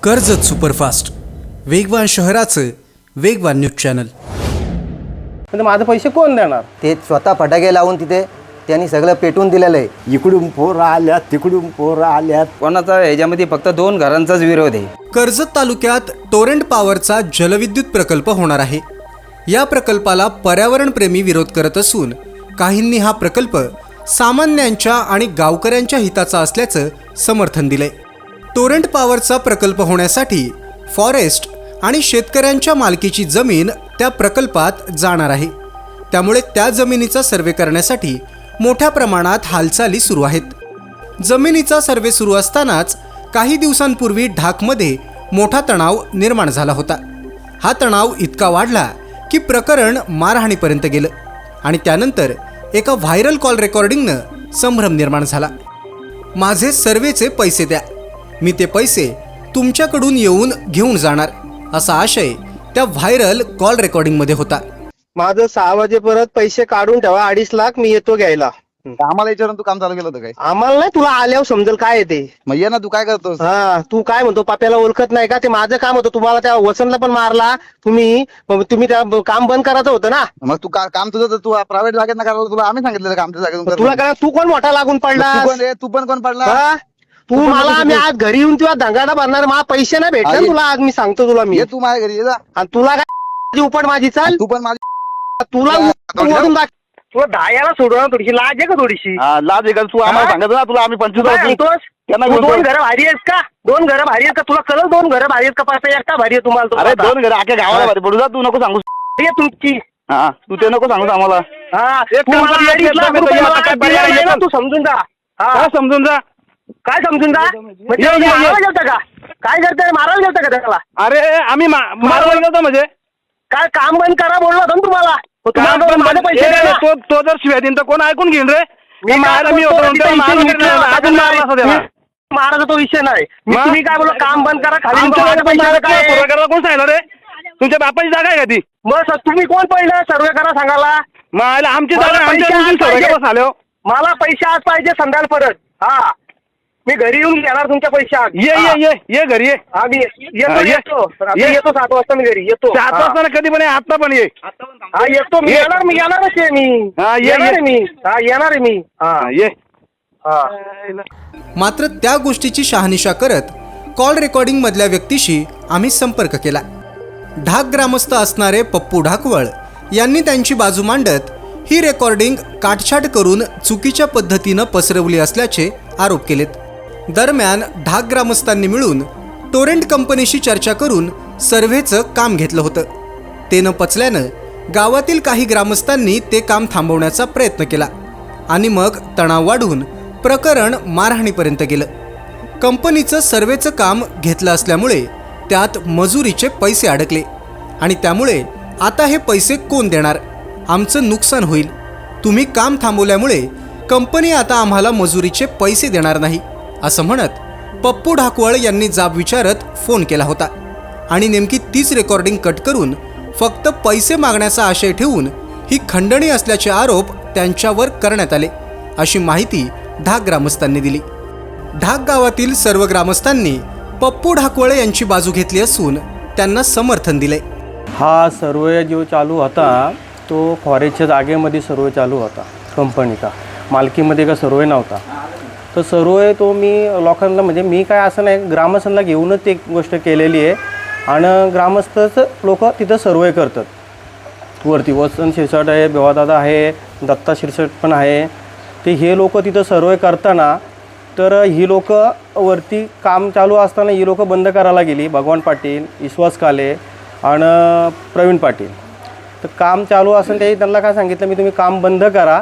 Karjat superfast, वेगवान शहराचं वेगवान न्यूज चॅनल. पण माझे पैसे कोण देणार? ते स्वतः फटाके लावून तिथे त्यांनी सगळं पेटवून दिलेलं आहे. इकडून पोरं आल्यात तिकडून पोरं आल्यात. कोणाचा ह्याच्यामध्ये फक्त 2 घरांचाच विरोध आहे. कर्जत तालुक्यात टोरेंट पॉवरचा जलविद्युत प्रकल्प होणार आहे. या प्रकल्पाला पर्यावरणप्रेमी विरोध करत असून काहींनी हा प्रकल्प सामान्यांच्या आणि गावकऱ्यांच्या हिताचा असल्याचं समर्थन दिलंय. टोरेंट पॉवरचा प्रकल्प होण्यासाठी फॉरेस्ट आणि शेतकऱ्यांच्या मालकीची जमीन त्या प्रकल्पात जाणार आहे. त्यामुळे त्या जमिनीचा सर्वे करण्यासाठी मोठ्या प्रमाणात हालचाली सुरू आहेत. जमिनीचा सर्वे सुरू असतानाच काही दिवसांपूर्वी ढाकमध्ये मोठा तणाव निर्माण झाला होता. हा तणाव इतका वाढला की प्रकरण मारहाणीपर्यंत गेलं आणि त्यानंतर एका व्हायरल कॉल रेकॉर्डिंगनं संभ्रम निर्माण झाला. माझे सर्वेचे पैसे द्या, मी ते पैसे तुमच्याकडून येऊन घेऊन जाणार, असा आशय त्या व्हायरल कॉल रेकॉर्डिंगमध्ये होता. माझं 6 वाजेपर्यंत पैसे काढून ठेवा, 2.5 लाख मी येतो घ्यायला. आम्हाला विचारून तू काम चालू केलं होतं काय? आम्हाला नाही, तुला आल्यावर समजेल काय येते. मग ये ना, तू काय करतोस? हा, तू काय म्हणतो पाप्याला ओळखत नाही का? ते माझं काम होतं. तुम्हाला त्या वसंतला पण मारला तुम्ही त्या काम बंद करायचं होतं ना. मग तू काम तुझं तर तू प्रायव्हेट जागेत ना करायला तुला आम्ही सांगितलं काम तुझ्या जागेतून तुला काय, तू कोण मोठा लागून पडला? तू पण कोण पडला? हा? तू मला मी आज घरी येऊन तुला दंगाना भरणार, मला पैसे नाही भेटले तुला. आज मी सांगतो तुला, मी ये तू माझ्या घरी ये जा. आणि तुला काय उपट माझी चाल. तू पण माझी तुला तुला दहायला सोडवणार, थोडीशी लाज आहे का? थोडीशी लाज आहे का? तू आम्हाला सांगत ना, तुला आम्ही 25 त्यांना 2 घरं भारी आहेत का? 2 घरं भारी आहेत का? तुला कळलं 2 घरं भारी आहेत का? पापा एकटा भारी आहे तुम्हाला? अरे 2 घर अख्या गावाला भारी पडू जा. तू नको सांगू तुमची. हा, तू ते नको सांगू आम्हाला. तू समजून जा. काय समजून जा? काय समजून जा? मारायला गेलता का? काय करताय? मारायला गेलता का त्याला? अरे आम्ही मारवायला गेलो म्हणजे काय काम बंद करा बोललो होतो ना तुम्हाला. माझे पैसे द्या ना. तो जर शिव्या देईन तर कोण ऐकून घेईन रे? मारायचा तो विषय नाही. तुम्ही काय बोललो, काम बंद करा खाली. कोण सांगितलं रे? तुमच्या बापाची जागा आहे का ती? मग तुम्ही कोण पडलं सर्वे करा सांगायला? मग आमची जागा आलो. मला पैसे आज पाहिजे संध्याकाळ परत. हा, मी घरी येऊन घेणार तुमच्या पैसे आज. ये घरी ये. हा, मी येतो 7 वाजता. मी घरी येतो 7 वाजता. कधी पण आता पण ये. हा, येतो मी. येणारच आहे मी. येणार आहे मी. हा, ये. मात्र त्या गोष्टीची शहानिशा करत कॉल रेकॉर्डिंग मधल्या व्यक्तीशी आम्ही संपर्क केला. ढाक ग्रामस्थ असणारे पप्पू ढाकवळ यांनी त्यांची बाजू मांडत ही रेकॉर्डिंग काटछाट करून चुकीच्या पद्धतीनं पसरवली असल्याचे आरोप केलेत. दरम्यान ढाक ग्रामस्थांनी मिळून टोरेंट कंपनीशी चर्चा करून सर्व्हेचं काम घेतलं होतं. ते न पचल्यानं गावातील काही ग्रामस्थांनी ते काम थांबवण्याचा प्रयत्न केला आणि मग तणाव वाढून प्रकरण मारहाणीपर्यंत गेलं. कंपनीचं सर्व्हेचं काम घेतलं असल्यामुळे त्यात मजुरीचे पैसे अडकले आणि त्यामुळे आता हे पैसे कोण देणार? आमचं नुकसान होईल. तुम्ही काम थांबवल्यामुळे कंपनी आता आम्हाला मजुरीचे पैसे देणार नाही, असं म्हणत पप्पू ढाकवळ यांनी जाब विचारत फोन केला होता आणि नेमकी तीच रेकॉर्डिंग कट करून फक्त पैसे मागण्याचा आशय ठेवून ही खंडणी असल्याचे आरोप त्यांच्यावर करण्यात आले, अशी माहिती ढाक ग्रामस्थांनी दिली. ढाक गावातील सर्व ग्रामस्थांनी पप्पू ढाकवळ यांची बाजू घेतली असून त्यांना समर्थन दिले. हा सर्वे जो चालू होता तो फॉरेस्टच्या जागेमध्ये सर्वे चालू होता. कंपनीचा मालकीमध्ये का सर्वे नव्हता. तर सर्वे तो मी लोकांना, म्हणजे मी काय असं नाही, ग्रामस्थांना घेऊनच ती गोष्ट केलेली आहे. आणि ग्रामस्थच लोक तिथं सर्वे करतात. वरती वसंत शिरसाट आहे, बेवादादा आहे, दत्ता शिरसाट पण आहे. ते हे लोक तिथं सर्वे करताना तर ही लोक वरती काम चालू असताना ही लोक बंद करायला गेली. भगवान पाटील, विश्वास काले आणि प्रवीण पाटील. तर काम चालू असेल ते त्यांना काय सांगितलं मी, तुम्ही काम बंद करा,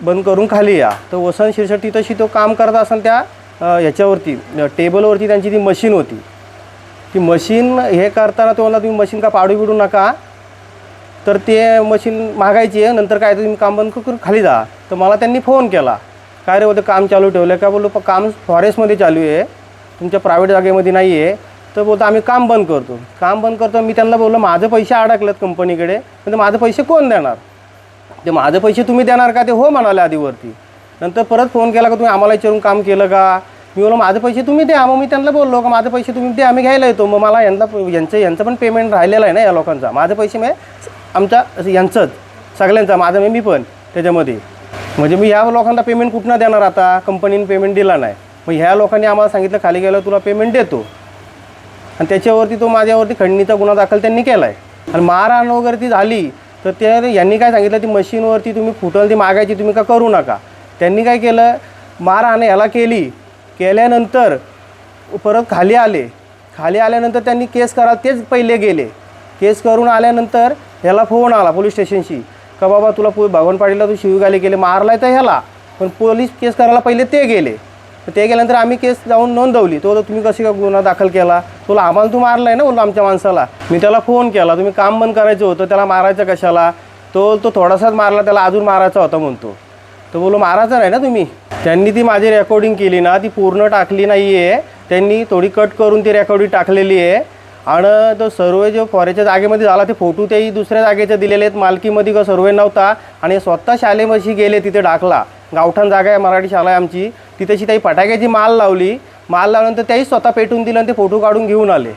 बंद करून खाली या. तर वसंत शिरसाट तिथंशी तो काम करत असेल त्या ह्याच्यावरती टेबलवरती त्यांची ती मशीन होती. ती मशीन हे करताना तो म्हणला तुम्ही मशीन का पाडू बिडू नका, तर ते मशीन मागायची आहे. नंतर काय, तुम्ही काम बंद करून खाली जा. तर मला त्यांनी फोन केला, काय रे होतं काम चालू ठेवलं का? बोललो काम फॉरेस्टमध्ये चालू आहे, तुमच्या प्रायव्हेट जागेमध्ये नाही आहे. तर बोलतो आम्ही काम बंद करतो. काम बंद करतो. मी त्यांना बोललो माझे पैसे अडकलेत कंपनीकडे, पण माझे पैसे कोण देणार? ते माझे पैसे तुम्ही देणार का? ते हो म्हणाले आधीवरती. नंतर परत फोन केला का तुम्ही आम्हाला विचारून काम केलं का? मी बोललो माझे पैसे तुम्ही द्या. मग मी त्यांना बोललो का माझे पैसे तुम्ही द्या, आम्ही घ्यायला येतो. मग मला यांचं पण पेमेंट राहिलेलं आहे ना या लोकांचा. माझे पैसे मी आमच्या यांचंच सगळ्यांचा, माझं मी पण त्याच्यामध्ये. म्हणजे मी ह्या लोकांना पेमेंट कुठनं देणार आता, कंपनीने पेमेंट दिला नाही. मग ह्या लोकांनी आम्हाला सांगितलं खाली गेलं तुला पेमेंट देतो, आणि त्याच्यावरती तो माझ्यावरती खंडणीचा गुन्हा दाखल त्यांनी केला आहे. आणि मारहाण वगैरे ती झाली तर ते यांनी काय सांगितलं, ती मशीनवरती तुम्ही फुटल ती मागायची तुम्ही का करू नका. त्यांनी काय केलं, मारहाण ह्याला केल्यानंतर परत खाली आल्यानंतर त्यांनी केस करा, तेच पहिले गेले. केस करून आल्यानंतर ह्याला फोन आला पोलीस स्टेशनशी का बाबा तुला भगवान पाटीलला तू शिवीगाली केले, मारलाय तर ह्याला. पण पोलीस केस करायला पहिले ते गेले. तर ते गेल्यानंतर आम्ही केस जाऊन नोंदवली. तो तुम्ही कशी का गुन्हा दाखल केला, तुला आम्हाला तू मारला आहे ना बोललो आमच्या माणसाला. मी त्याला फोन केला, तुम्ही काम बंद करायचं होतं, त्याला मारायचं कशाला. तो थोडासाच मारला, त्याला अजून मारायचा होता म्हणतो. तो बोललो मारायचं नाही ना तुम्ही. त्यांनी ती माझी रेकॉर्डिंग केली ना, ती पूर्ण टाकली नाही आहे त्यांनी, थोडी कट करून ती रेकॉर्डिंग टाकलेली आहे. आणि तो सर्वे जो फॉरेच्या जागेमध्ये झाला ते फोटो तेही दुसऱ्या जागेचे दिलेले आहेत. मालकीमध्ये का सर्वे नव्हता, आणि स्वतः शाळेमध्ये गेले तिथे टाकला. गावठाण जागा आहे, मराठी शाळा आहे आमची, तिथेची त्याही फटाक्याची माल लावल्यानंतर त्याही स्वतः पेटून दिलं आणि ते फोटो काढून घेऊन आले.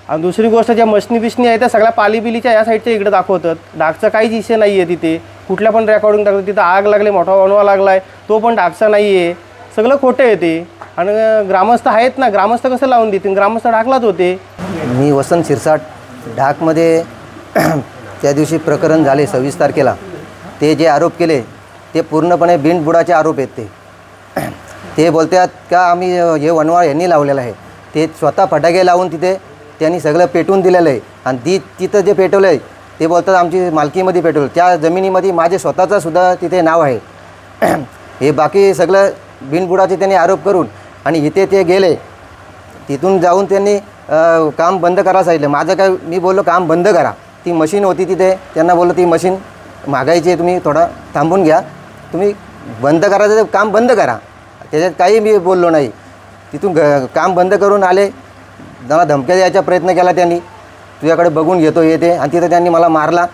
आणि दुसरी गोष्ट ज्या मशनी आहे त्या सगळ्या पालीबिलीच्या या साईडच्या इकडे दाखवतात. डागचा काहीच विषय नाही आहे तिथे, कुठल्या पण रेकॉर्डिंग टाकतात. तिथं आग लागले, मोठा वणवा लागला आहे, तो पण डागचा नाही आहे. सगळं खोटं आहे ते. आणि ग्रामस्थ आहेत ना, ग्रामस्थ कसं लावून देतील, ग्रामस्थ डाकलाच होते. मी वसंत शिरसाट ढाकमध्ये त्या दिवशी प्रकरण झाले 26 तारखेला. ते जे आरोप केले ते पूर्णपणे बिनबुडाचे आरोप आहेत. ते बोलतात का आम्ही हे वनवाळ यांनी लावलेलं आहे. ते स्वतः फटाके लावून तिथे त्यांनी सगळं पेटवून दिलेलं आहे. आणि तिथं जे पेटवलं आहे ते बोलतात आमची मालकीमध्ये पेटवलं. त्या जमिनीमध्ये माझे स्वतःचं सुद्धा तिथे नाव आहे. हे बाकी सगळं बिनबुडाचे त्यांनी आरोप करून आणि इथे ते गेले. तिथून जाऊन त्यांनी काम बंद करायला सांगितलं. माझं काय, मी बोललो काम बंद करा. ती मशीन होती तिथे, त्यांना बोललो ती मशीन मागायची आहे, तुम्ही थोडा थांबून घ्या, तुम्ही बंद करायचं तर काम बंद करा. त्याच्यात काही मी बोललो नाही. तिथून काम बंद करून आले. मला धमक्या द्यायचा प्रयत्न केला त्यांनी, तुझ्याकडे बघून घेतो येते, आणि तिथं त्यांनी मला मारला.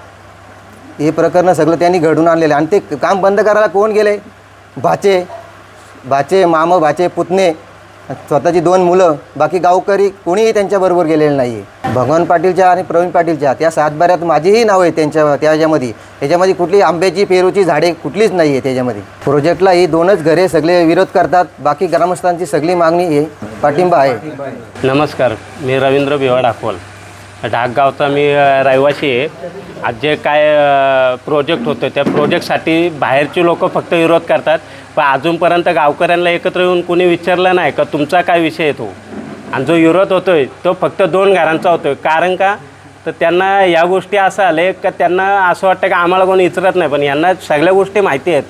हे प्रकरण सगळं त्यांनी घडून आणलेलं. आणि ते काम बंद करायला कोण गेले, भाचे भाचे पुतणे, स्वतःची 2 मुलं, बाकी गावकरी कोणीही त्यांच्याबरोबर गेलेलं नाही आहे. भगवान पाटीलच्या आणि प्रवीण पाटीलच्या त्या सातबाऱ्यात माझीही नाव आहे त्याच्यामध्ये. त्याच्यामध्ये कुठली आंब्याची पेरूची झाडे कुठलीच नाही आहे त्याच्यामध्ये. प्रोजेक्टला ही 2च घरे सगळे विरोध करतात, बाकी ग्रामस्थांची सगळी मागणी आहे, पाठिंबा आहे. नमस्कार, मी रवींद्र भिवा डाकवल, ढाकगावचा मी रहिवासी आहे. आज जे काय प्रोजेक्ट होतं त्या प्रोजेक्टसाठी बाहेरची लोक फक्त विरोध करतात, पण अजूनपर्यंत गावकऱ्यांना एकत्र येऊन कोणी विचारलं नाही का तुमचा काय विषय आहे तो. आणि जो विरोध होतो आहे तो फक्त 2 घरांचा होतो आहे. कारण का तर त्यांना या गोष्टी असं आले का त्यांना असं वाटतं की आम्हाला कोणी विचारत नाही, पण यांना सगळ्या गोष्टी माहिती आहेत,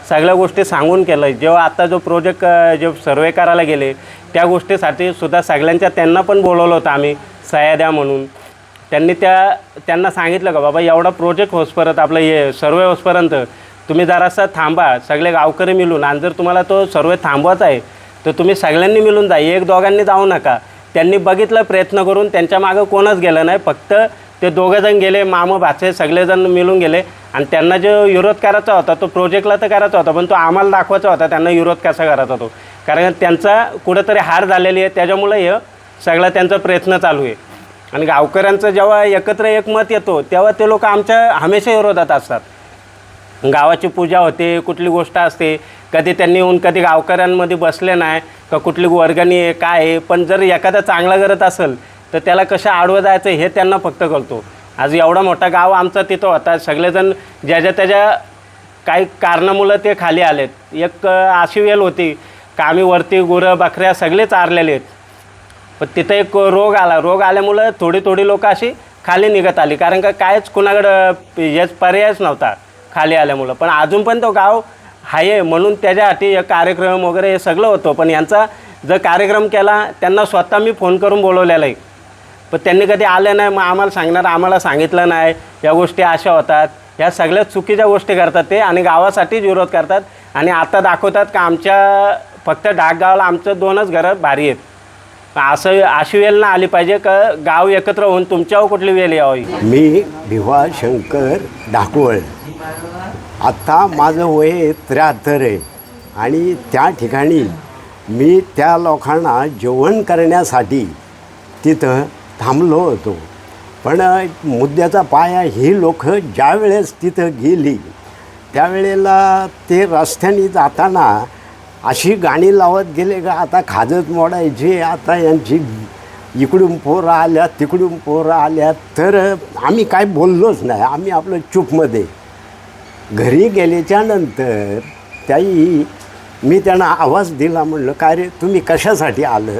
सगळ्या गोष्टी सांगून केलं. जेव्हा आता जो प्रोजेक्ट जे सर्वे करायला गेले त्या गोष्टीसाठी सुद्धा सगळ्यांच्या त्यांना पण बोलवलं होतं आम्ही, सह्या द्या म्हणून. त्यांनी त्यांना सांगितलं का बाबा एवढा प्रोजेक्ट होसपर्यंत आपलं हे सर्वे होसपर्यंत तुम्ही जरासं थांबा सगळे गावकरी मिळून. आणि जर तुम्हाला तो सर्वे थांबवायचा आहे तर तुम्ही सगळ्यांनी मिळून जा, 1-2घांनी जाऊ नका. त्यांनी बघितलं प्रयत्न करून, त्यांच्या मागं कोणच गेलं नाही, फक्त ते 2जण गेले, मामा भाचे सगळेजण मिळून गेले. आणि त्यांना जो विरोध करायचा होता तो प्रोजेक्टला तर करायचा होता, पण तो आम्हाला दाखवायचा होता त्यांना विरोध कसा करायचा तो. कारण त्यांचा कुठंतरी हार झालेली आहे, त्याच्यामुळे हे सगळा त्यांचा प्रयत्न चालू आहे. आणि गावकऱ्यांचं जेव्हा एकत्र एक मत येतो तेव्हा ते लोक आमच्या हमेशा विरोधात असतात. गावाची पूजा होते, कुठली गोष्ट असते, कधी त्यांनी येऊन कधी गावकऱ्यांमध्ये बसले नाही का कुठली वर्गणी आहे काय आहे. पण जर एखादा चांगला करत असेल तर त्याला कसं आडवं जायचं हे त्यांना फक्त कळतो. आज एवढा मोठा गाव आमचा तिथं होता, सगळेजण ज्याच्या त्याच्या काही कारणामुळं ते खाली आलेत. एक अशी वेळ होती का आम्ही वरती गुरं बकऱ्या सगळे चारलेले आहेत, पण तिथं एक रोग आल्यामुळं थोडी लोकं अशी खाली निघत आली. कारण का कायच कुणाकडं हेच पर्यायच नव्हता खाली आल्यामुळं. पण अजून पण तो गाव आहे म्हणून त्याच्यासाठी एक कार्यक्रम वगैरे हे सगळं होतं. पण यांचा जर कार्यक्रम केला त्यांना स्वतः मी फोन करून बोलवलेला आहे, पण त्यांनी कधी आलं नाही. मग आम्हाला सांगणार, आम्हाला सांगितलं नाही, या गोष्टी अशा होतात, ह्या सगळ्या चुकीच्या गोष्टी करतात ते. आणि गावासाठीच विरोध करतात. आणि आता दाखवतात का आमच्या फक्त ढाकगावाला आमचं 2च घरं भारी आहेत. असं अशी वेळ ना आली पाहिजे का गाव एकत्र होऊन तुमच्यावर कुठली वेळ यावी. मी भिवा शंकर डाकवळ. आत्ता माझं वय 73 आहे आणि त्या ठिकाणी मी त्या लोकांना जेवण करण्यासाठी तिथं थांबलो होतो. पण मुद्द्याचा पाया ही लोक ज्या वेळेस तिथं गेली त्यावेळेला ते रस्त्याने जाताना अशी गाणी लावत गेले का आता खाजत मोडायची, आता यांची इकडून पोरं आल्या तिकडून पोरं आल्या. तर आम्ही काय बोललोच नाही, आम्ही आपलं चूपमध्ये घरी गेल्याच्या नंतर त्याही मी त्यांना आवाज दिला. म्हणलं काय रे तुम्ही कशासाठी आलं?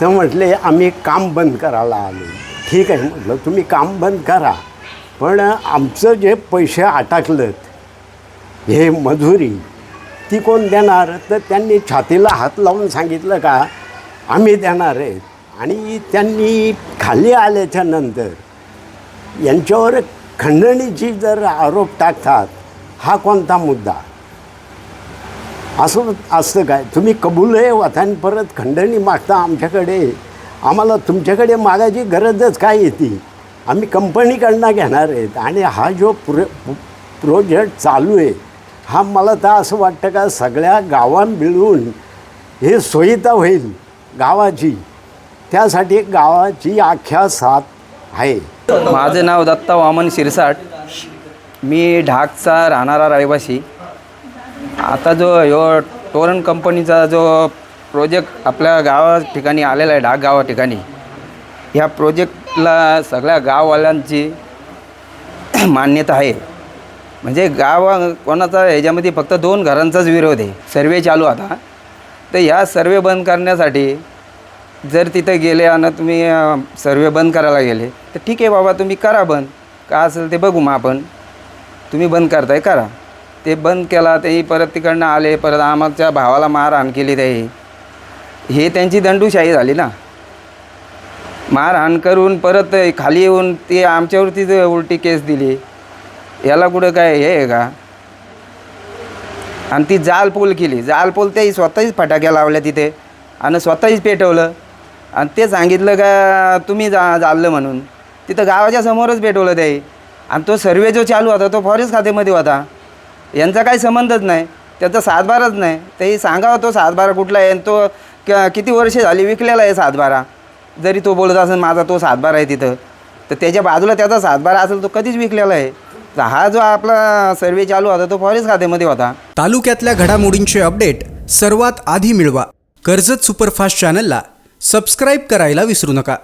तर म्हटले आम्ही काम बंद करायला आलो. ठीक आहे म्हटलं तुम्ही काम बंद करा, पण आमचं जे पैसे अटकलं हे मजुरी ती कोण देणार? तर त्यांनी छातीला हात लावून सांगितलं का आम्ही देणार आहेत. आणि त्यांनी खाली आल्याच्या नंतर यांच्यावर खंडणीची जर आरोप टाकतात हा कोणता मुद्दा? असं असतं काय? तुम्ही कबूल आहे वथान परत खंडणी मागता आमच्याकडे. आम्हाला तुमच्याकडे मागायची गरजच काय येते? आम्ही कंपनीकडनं घेणार आहेत. आणि हा जो प्रोजेक्ट चालू आहे हा मला तर असं वाटतं का सगळ्या गावां मिळून हे सोयीता होईल गावाची, त्यासाठी गावाची अख्ख्या साथ आहे. माझं नाव दत्ता वामन शिरसाट, मी ढाकचा राहणारा रहिवासी. आता जो टोरन कंपनीचा जो प्रोजेक्ट आपल्या गावा ठिकाणी आलेला आहे, ढाक गावा ठिकाणी, ह्या प्रोजेक्टला सगळ्या गाववाल्यांची मान्यता आहे. म्हणजे कोणाचा ह्याच्यामध्ये फक्त 2 घरांचाच विरोध आहे. सर्वे चालू आता, तर ह्या सर्वे बंद करण्यासाठी जर तिथं गेले आणि तुम्ही सर्वे बंद करायला गेले तर ठीक आहे बाबा, तुम्ही करा बंद, का असेल ते बघू मग आपण. तुम्ही बंद करताय करा. ते बंद केला, तेही परत तिकडनं आले, परत आमच्या भावाला मारहाण केली. ते हे त्यांची दंडूशाही झाली ना. मारहाण करून परत खाली येऊन ते आमच्यावरती उलटी केस दिली. याला कुठं काय हे आहे का? आणि ती जालपोल केली. जालपोल तेही स्वतःच फटाक्या लावल्या तिथे आणि स्वतःच पेटवलं. आणि ते सांगितलं का तुम्ही जाळलं म्हणून. तिथं गावाच्या समोरच पेटवलं ते. आणि तो सर्वे जो चालू होता तो फॉरेस्ट खात्यामध्ये होता. यांचा काही संबंधच नाही, त्याचा सातबाराच नाही. तेही सांगावं तो सातबारा कुठला आहे आणि तो किती वर्ष झाली विकलेला आहे सातबारा. जरी तो बोलत असेल माझा तो सातबारा आहे तिथं, तर त्याच्या बाजूला त्याचा सातबारा असेल तो कधीच विकलेला आहे. तर हा जो आपला सर्वे चालू होता तो फॉरेस्ट खात्यामध्ये होता. तालुक्यातल्या घडामोडींचे अपडेट सर्वात आधी मिळवा. कर्जत सुपरफास्ट चॅनलला सबस्क्राईब करायला विसरू नका.